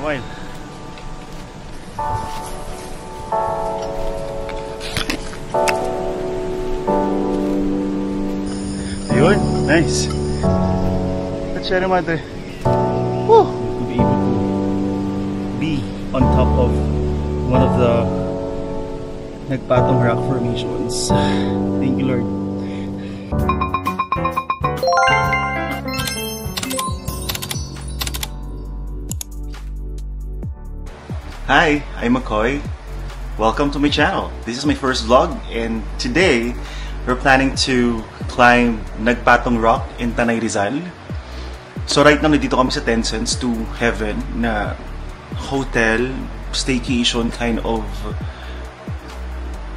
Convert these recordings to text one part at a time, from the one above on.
while. Ayun, nice. Let's share madre. Woo! To be able to be on top of one of the nagpatong rock formations. Thank you, Lord. Hi, I'm McCoy. Welcome to my channel. This is my first vlog, and today we're planning to climb Nagpatong Rock in Tanay Rizal. So right now nandito kami sa Tencents to Heaven na hotel, staycation kind of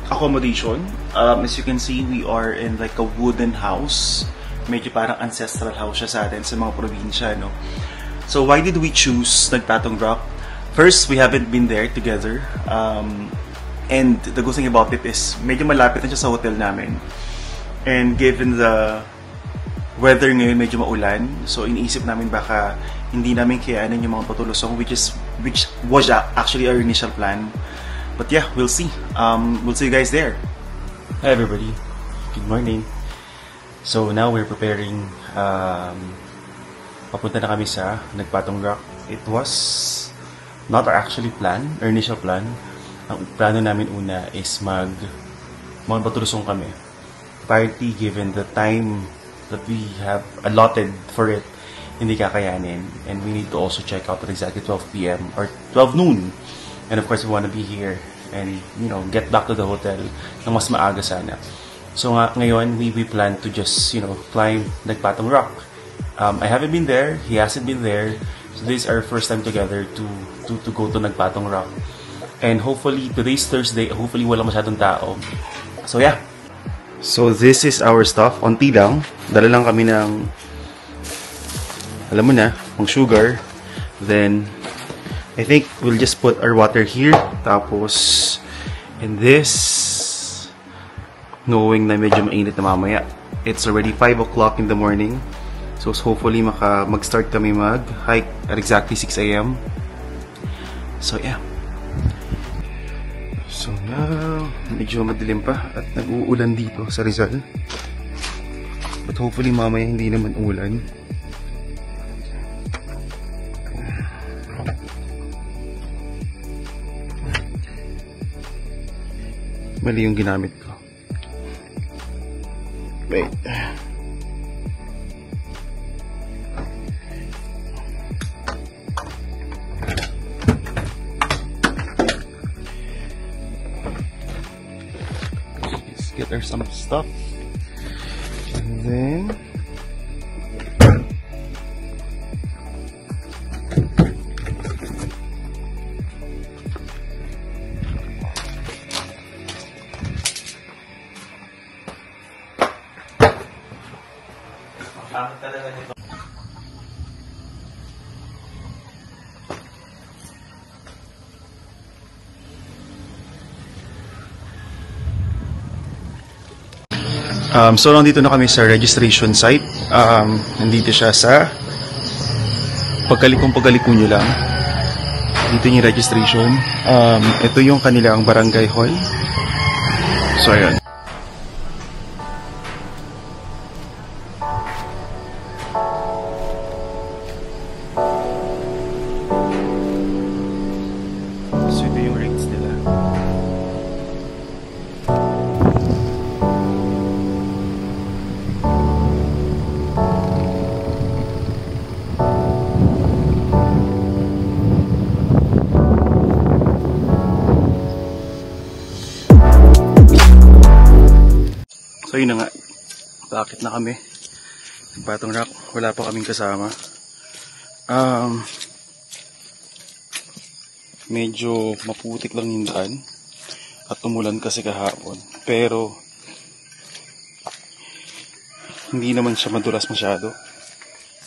accommodation. As you can see, we are in like a wooden house. Medyo parang ancestral house siya sa atin sa mga probinsya, no? So why did we choose Nagpatong Rock? First, we haven't been there together. And the good thing about it is medyo malapit na siya sa hotel namin. And given the weather ngayon medyo maulan, so iniisip namin baka hindi namin kayanin yung mga patulusong which was actually our initial plan. But yeah, we'll see. We'll see you guys there. Hi everybody. Good morning. So now we're preparing papunta na kami sa Nagpatong Rock. It was not our actually plan, our initial plan. Ang plano namin una is magpatulusong kami. Apparently, given the time that we have allotted for it, hindi kakayanin. And we need to also check out at exactly 12 p.m. or 12 noon. And of course, we want to be here and, you know, get back to the hotel ng mas maaga sana. So ngayon, we plan to just, you know, climb Nagpatong Rock. I haven't been there. He hasn't been there. So this is our first time together to go to Nagpatong Rock. And hopefully, today's Thursday, hopefully walang masyadong tao. So yeah. So this is our stuff. Onti lang. Dala lang kami ng, alam mo na, pang sugar. Then, I think we'll just put our water here. Tapos, and this, knowing na medyo mainit na mamaya. It's already 5 o'clock in the morning. So hopefully mag-start kami mag-hike at exactly 6 a.m. So yeah. So now, medyo madilim pa at nag-uulan dito sa Rizal. But hopefully mamaya hindi naman ulan. Mali yung ginamit ko. Wait. Get her some stuff, and then so nandito na kami sa registration site. Nandito siya sa pagkalikong nyo lang. Dito yung registration. Ito yung kanilang barangay hall. So ayun. So ito yung rates nila. So yun na nga, bakit na kami Nagpatong Rock, wala pa kaming kasama. Medyo maputik lang yung daan at umulan kasi kahapon, pero hindi naman siya madulas masyado.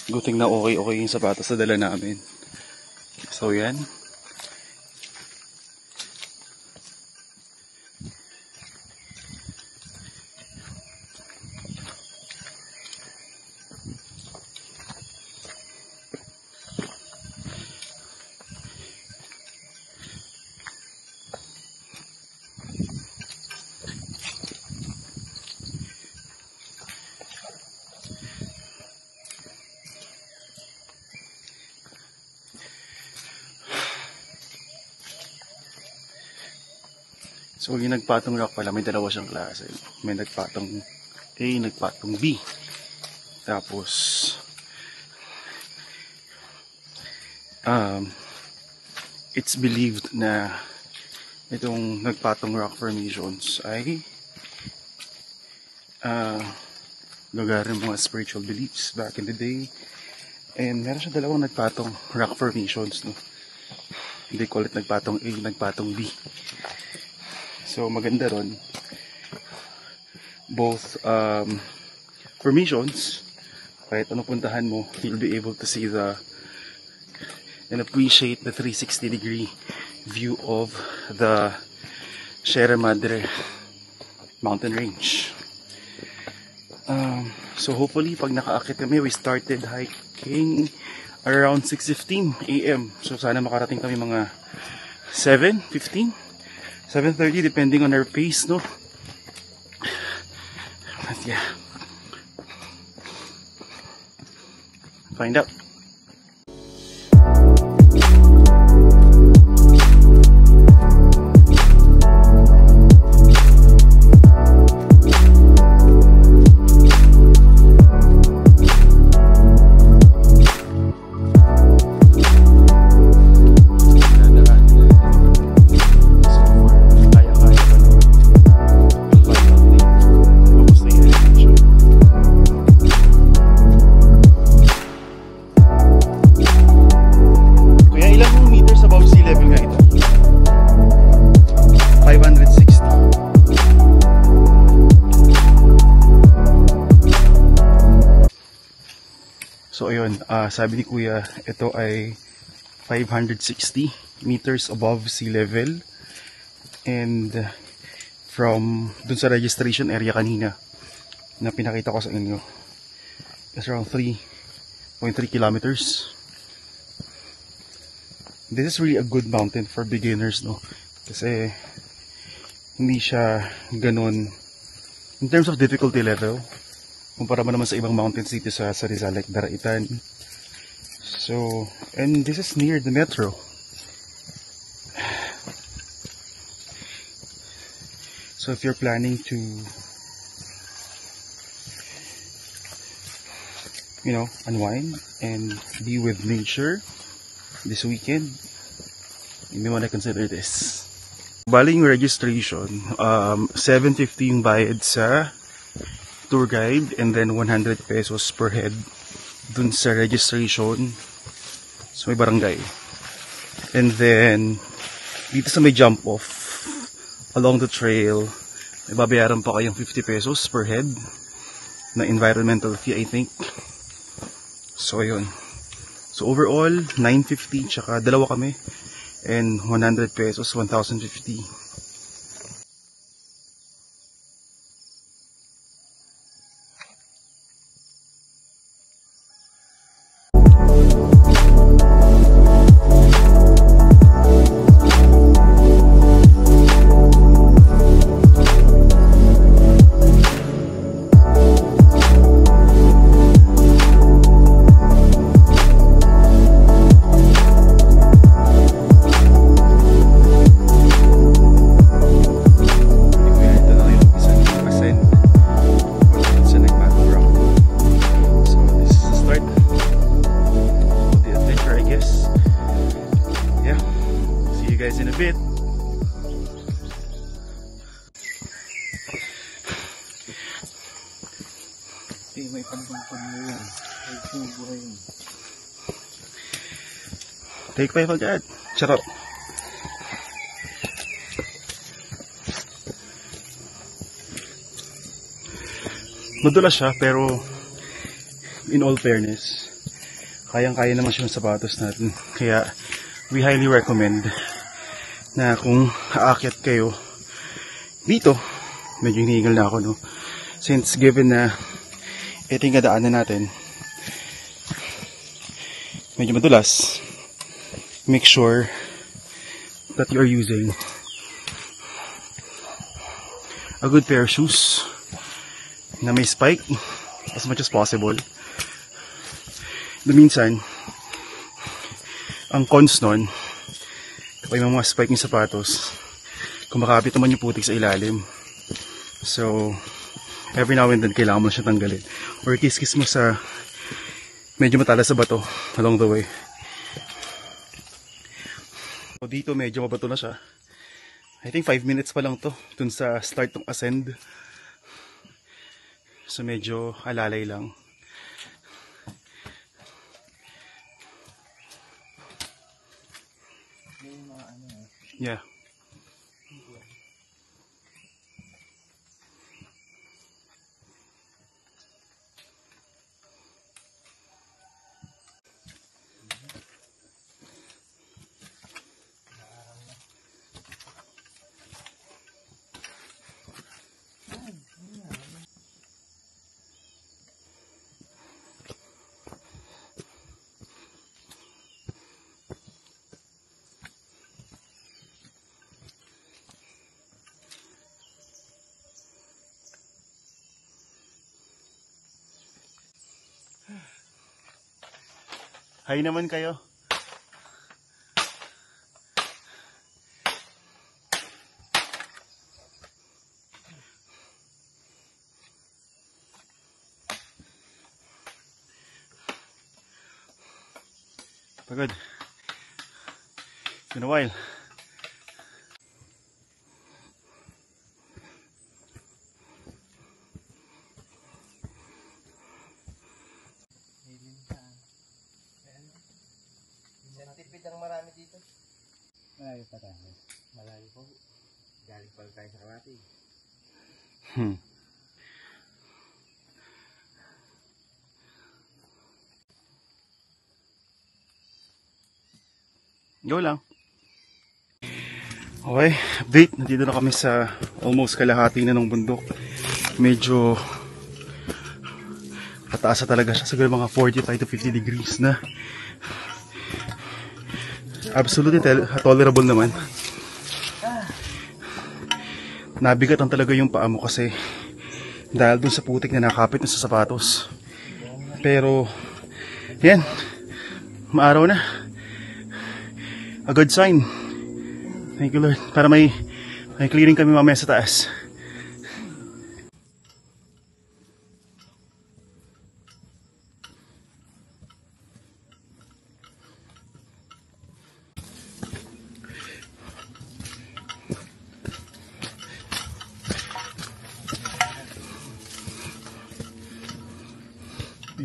Good thing na okay yung sapatos na dala namin. So yan. So yung nagpatong rock pala, may dalawa siyang klase. May nagpatong A, nagpatong B. Tapos it's believed na itong nagpatong rock formations ay lugar ng mga spiritual beliefs back in the day. And meron siya dalawang nagpatong rock formations, no? They call it nagpatong A, nagpatong B. So maganda ron. Both formations, kahit ano puntahan mo, you'll be able to see and appreciate the 360-degree view of the Sierra Madre mountain range. So hopefully pag nakaakit kami, we started hiking around 6:15 AM. So sana makarating kami mga 7:15, 7:30 depending on our pace, no? But yeah, find out. So ayun, sabi ni Kuya, ito ay 560 meters above sea level. And from dun sa registration area kanina na pinakita ko sa inyo, it's around 3.3 kilometers. This is really a good mountain for beginners, no? Kasi hindi siya ganun in terms of difficulty level. Kumpara mo naman sa ibang mountains dito sa Rizal, like Daraitan. So, and this is near the metro. So if you're planning to, you know, unwind and be with nature this weekend, you may want to consider this. Bali yung registration, 750 yung bayad sa tour guide, and then 100 pesos per head dun sa registration sa may barangay. And then dito sa may jump off along the trail, may babayaran pa kayong 50 pesos per head na environmental fee, I think. So ayun, so overall 950, tsaka dalawa kami, and 100 pesos, 1,050. In a bit. May pagpapag mo yan. Take 5 agad. Charot. Madulas siya, pero in all fairness, kayang-kaya naman siya ng sapatos natin. Kaya we highly recommend na kung aakyat kayo dito, medyo hinihingal na ako, no? Since given na ito yung kadaanan natin, medyo madulas, make sure that you are using a good pair of shoes na may spike as much as possible. Minsan, ang cons nun, kapag may mga spike yung sapatos, kumakapit naman yung putik sa ilalim. So, every now and then, kailangan mo siya tanggalin. Or kiss-kiss mo sa medyo matalas sa bato along the way. So, dito medyo mabato na siya. I think 5 minutes pa lang to dun sa start ng ascend. So, medyo alalay lang. Yeah. Hay naman kayo. Pagod. It's been a while. Tipid ang marami dito. Malayo pa tayo. Malayo po. Galing pa tayo sa Kawati. Go lang. Okay, update. Nandito na kami sa almost kalahati na ng bundok. Medyo pataas na talaga siya. Siguro mga 45 to 50 degrees na. Absolutely tolerable naman. Nabigatan talaga yung paa mo kasi dahil dun sa putik na nakapit na sa sapatos. Pero yan, maaraw na. A good sign. Thank you Lord. Para may clearing kami mamaya sa taas.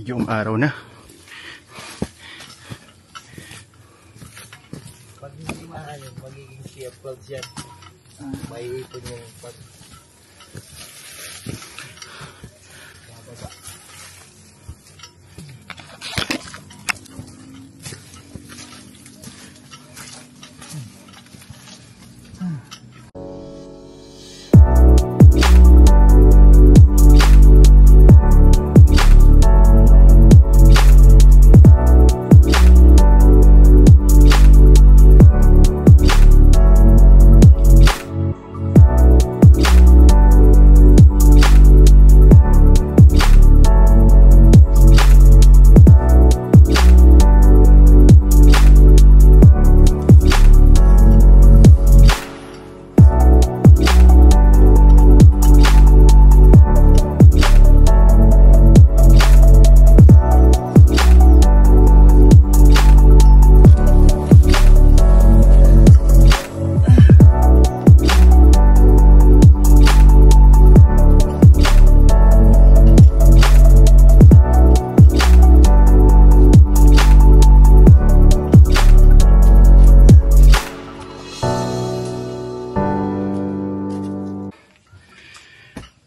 Yung araw na. Pag hindi maalim, magiging shear clouds yan. May ipon yung pag... bababa.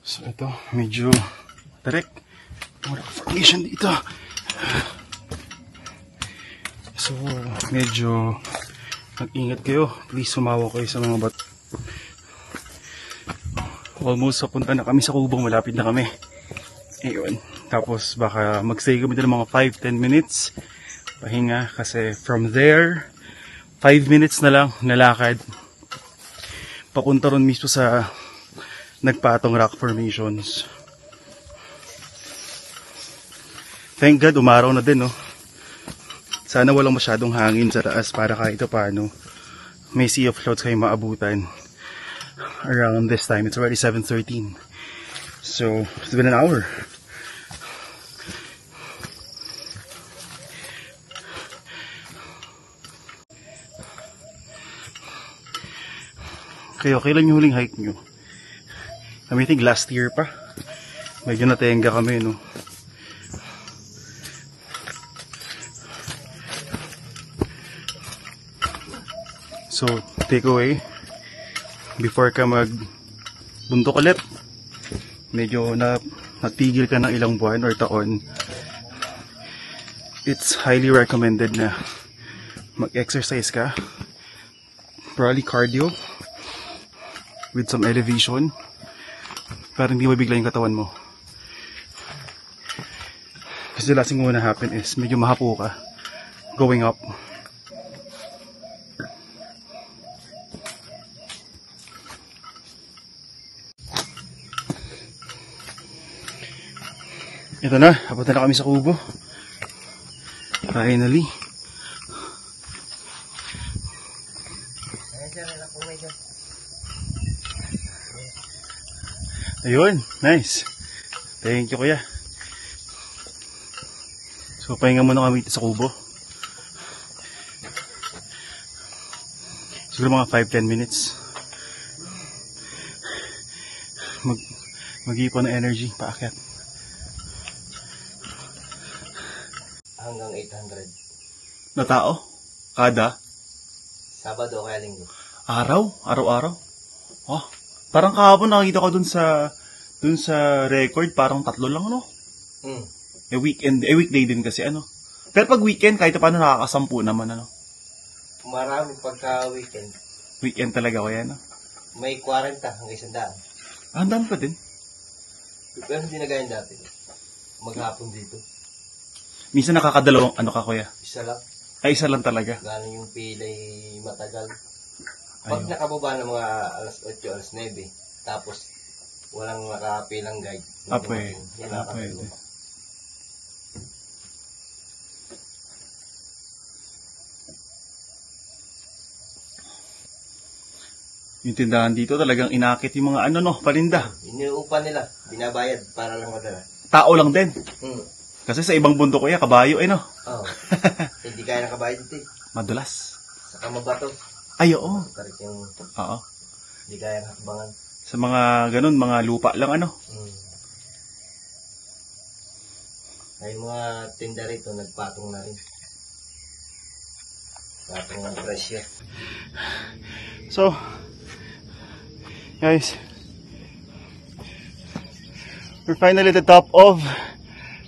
So ito, medyo tarik. Wala formation dito. So medyo mag-ingat kayo. Please sumawa kayo sa mga bato. Almost papunta na kami sa kubong. Malapit na kami. Ayun. Tapos baka mag-stay kami ng mga 5-10 minutes. Pahinga kasi from there 5 minutes na lang nalakad papunta ron mismo sa nagpatong rock formations. Thank God, umaraw na din, no? Sana walang masyadong hangin sa taas para kahit paano may sea of clouds kayo maabutan. around this time. It's already 7:13. So it's been an hour. Kayo, kailan yung huling hike nyo? Kami think last year pa. Medyo natenga kami, no? So, takeaway, before ka magbundok ulit, medyo natigil ka ng ilang buwan or taon, it's highly recommended na mag-exercise ka. Probably cardio with some elevation para hindi mabigla yung katawan mo. Kasi the last thing gonna happen is medyo mahapo ka going up. Ito na, papunta na kami sa kubo. Finally. Ayun, nice. Thank you, kuya. So, pahinga muna kami sa kubo. Siguro mga 5-10 minutes. Mag-ipon ng energy, paakyat. Hanggang 800. Na tao? Kada? Sabado kaya linggo. Araw? Araw-araw? Oh, parang kahapon nakikita ko dun sa record, parang 3 lang, no? Weekday din kasi, ano? Pero pag weekend, kahit paano nakakasampu naman, ano? Marami pagka weekend. Weekend talaga ko yan, no? May 40 hanggang 100. Ah, ang dami pa din. Pero hindi na ganyan dati. Maghapon dito. Minsan nakakadalawang, ano ka, kuya? Isa lang. Ay, isa lang talaga. Gano'n yung pilay matagal. Pag Ayun. nakababa ng mga alas 8, alas 9, tapos walang nakapilang guide. Pwede. Yan nakakatulog. Pwede. Yung tindahan dito talagang inakit yung mga ano, no, paninda. Iniuupan nila, binabayad para lang madala. Tao lang din. Hmm. Kasi sa ibang bundok kuya, kabayo, no? Oo. Hindi kaya nakabayad dito. Madulas. Saka mabato. Ay, oo. Tarik yung Oo. hindi kaya nakabangan. Sa mga ganun, mga lupa lang, ano? Ay mga tinda rito, nagpatong na rin. Patong ng presyo. So, guys, we're finally at the top of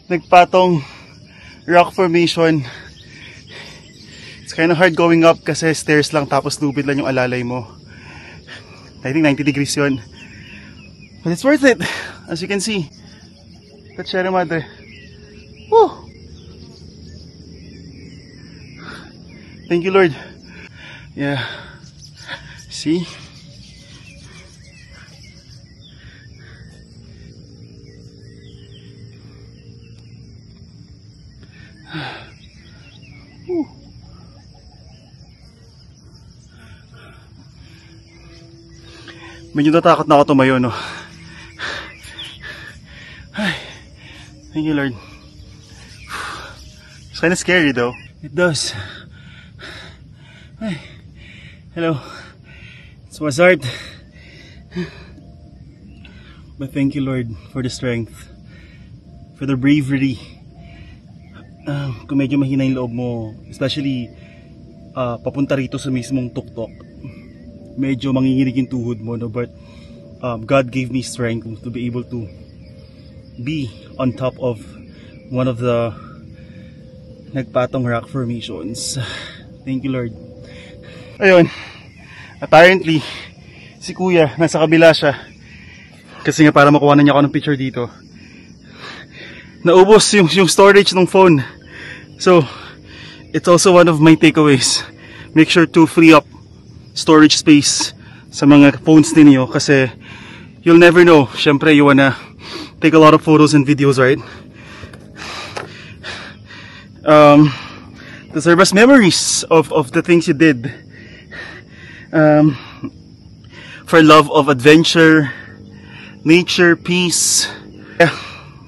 Nagpatong rock formation. It's kind of hard going up kasi stairs lang tapos lubid lang yung alalay mo. I think 90 degrees yun. But it's worth it. As you can see. That's Sierra Madre. Woo! Thank you, Lord. Yeah. See? Medyo natakot na ako tumayo, no? Ay, thank you, Lord. It's kind of scary, though. It does. Ay, hello. It's Wazart. But thank you, Lord, for the strength, for the bravery. Kung medyo mahina yung loob mo, especially papunta rito sa mismong tuktok, medyo manginginig yung tuhod mo, no? But God gave me strength to be able to be on top of one of the nagpatong rock formations. Thank you, Lord. Ayun, apparently si Kuya nasa kabila siya kasi nga para makuha na niya ako ng picture dito. Naubos yung storage ng phone. So, it's also one of my takeaways. Make sure to free up storage space sa mga phones ninyo kasi you'll never know. Syempre, you wanna take a lot of photos and videos, right? To serve as memories of the things you did. for love of adventure, nature, peace. Yeah,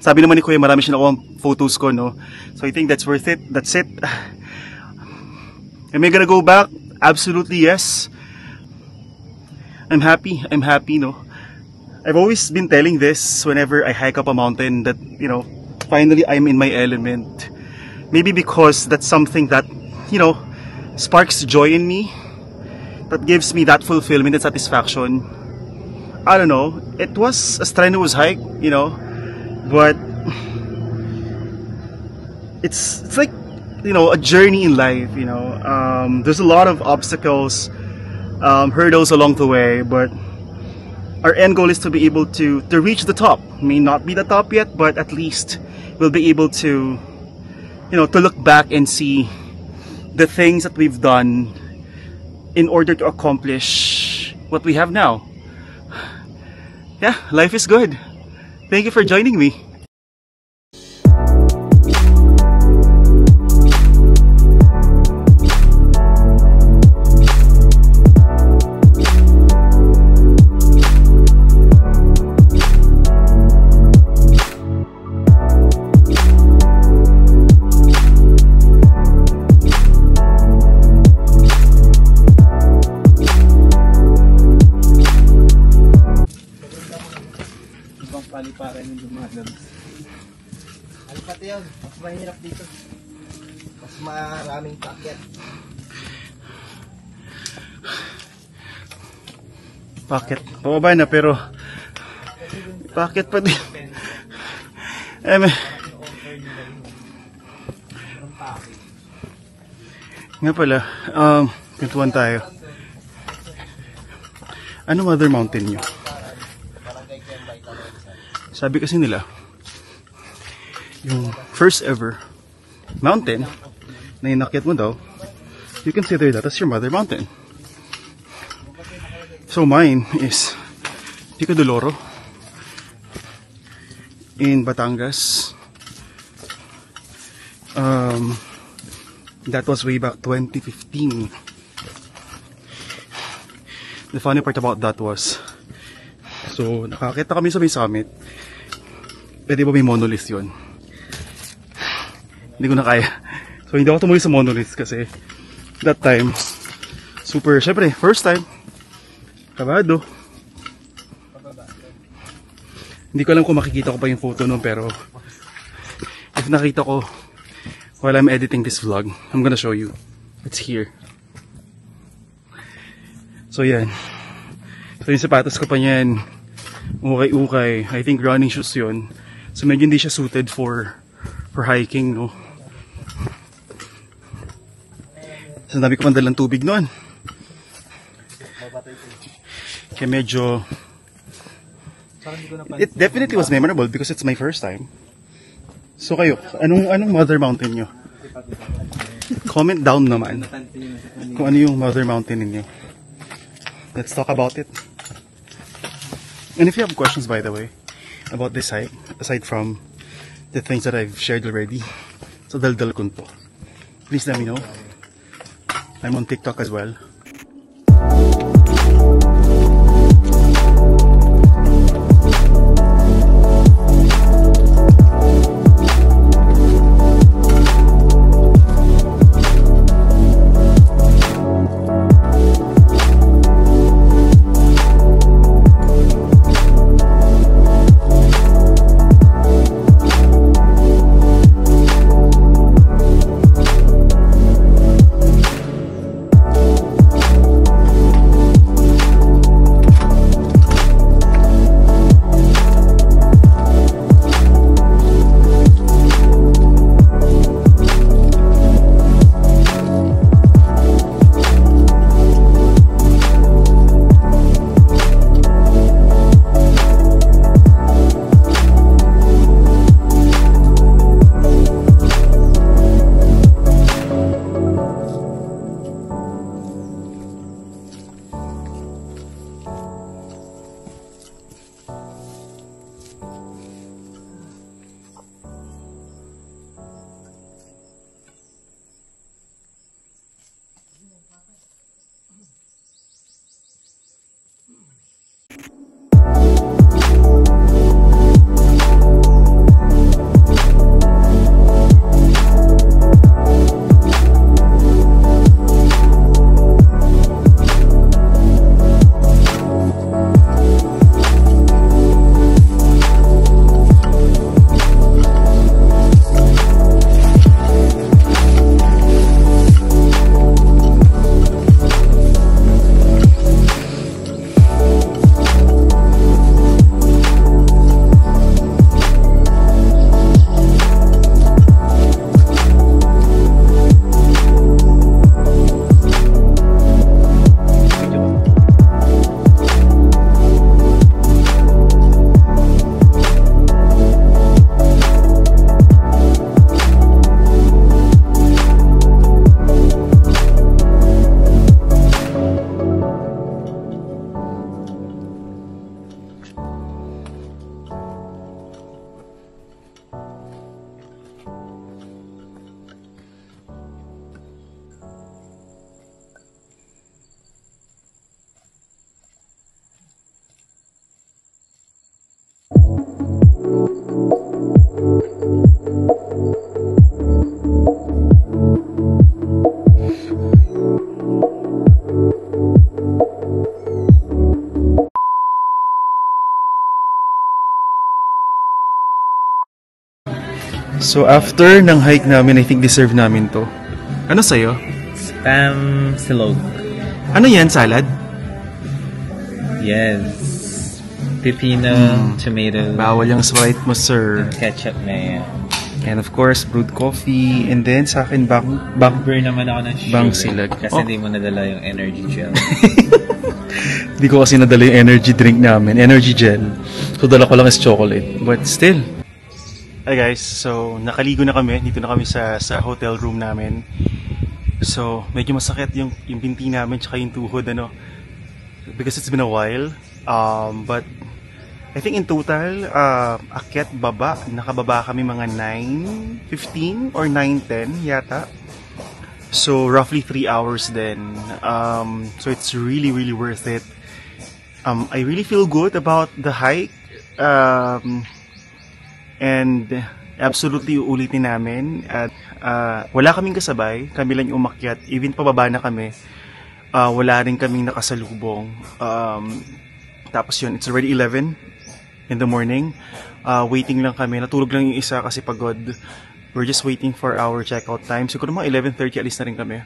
sabi naman ni Kuya, marami siya nakuha photos ko, no? So I think that's worth it. That's it. Am I gonna go back? Absolutely yes. I'm happy, no? I've always been telling this whenever I hike up a mountain that, you know, finally I'm in my element. Maybe because that's something that, you know, sparks joy in me, that gives me that fulfillment and satisfaction. I don't know, it was a strenuous hike, you know, but it's like, you know, a journey in life, you know. There's a lot of obstacles, hurdles along the way, but our end goal is to be able to reach the top. May not be the top yet, but at least we'll be able to, you know, to look back and see the things that we've done in order to accomplish what we have now. Yeah, life is good. Thank you for joining me. Paliparan yung dumadam. Ano pati yun? Mas mahirap dito. Mas maraming pakyat. Packet. Pababa na pero packet pa din. Nga pala, kwentuhan tayo. Ano other mountain nyo? Sabi kasi nila, yung first ever mountain na inakyat mo daw, you consider that as your mother mountain. So mine is Pico de Loro in Batangas. That was way back 2015. The funny part about that was, so nakakita kami sa may summit. Pwede ba may monolith yun? Hindi ko na kaya. So hindi ako tumuloy sa monolith kasi that time, super, syempre, first time, kabado. Hindi ko alam kung makikita ko pa yung photo nun, pero if nakita ko while I'm editing this vlog, I'm gonna show you. It's here. So yan. So yung sapatos ko pa yan, ukay-ukay. I think running shoes yun. So medyo hindi siya suited for hiking, no? So dami ko pandalang tubig noon. Kaya medyo, it definitely was memorable because it's my first time. So kayo, anong mother mountain nyo? Comment down naman kung ano yung mother mountain ninyo. Let's talk about it. And if you have questions, by the way, about this hike, aside from the things that I've shared already, so daldal kunto, please let me know. I'm on TikTok as well. So after ng hike namin, I think deserve namin to. Ano sa'yo? Spam silog. Ano yan, salad? Yes. Pepino, tomato, Bawal yung Sprite mo, sir. ketchup na yan. And of course, brewed coffee. And then sa akin, Burn naman ako ng sugar. Bang silag. Kasi hindi mo nadala yung energy gel. Hindi ko kasi nadala yung energy drink namin, energy gel. So dala ko lang is chocolate. But still. Hi guys, so nakaligo na kami. Dito na kami sa hotel room namin. So medyo masakit yung binti namin tsaka yung tuhod, ano. Because it's been a while. But I think in total, akyat baba, nakababa kami mga 9:15 or 9:10 yata. So roughly 3 hours then. So it's really worth it. I really feel good about the hike. And absolutely uulitin namin. At wala kaming kasabay, kami lang yung umakyat. Even pababa na kami, wala rin kaming nakasalubong. Tapos yun, it's already 11 in the morning. Waiting lang kami. Natulog lang yung isa kasi pagod. We're just waiting for our checkout time. Siguro mga 11:30 alis na rin kami.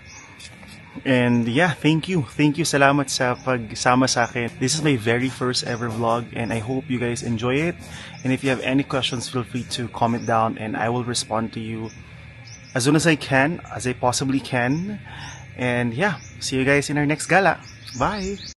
And yeah, thank you. Thank you. Salamat sa pagsama sa akin. This is my very first ever vlog and I hope you guys enjoy it. And if you have any questions, feel free to comment down and I will respond to you as soon as I can, as I possibly can. And yeah, see you guys in our next gala. Bye!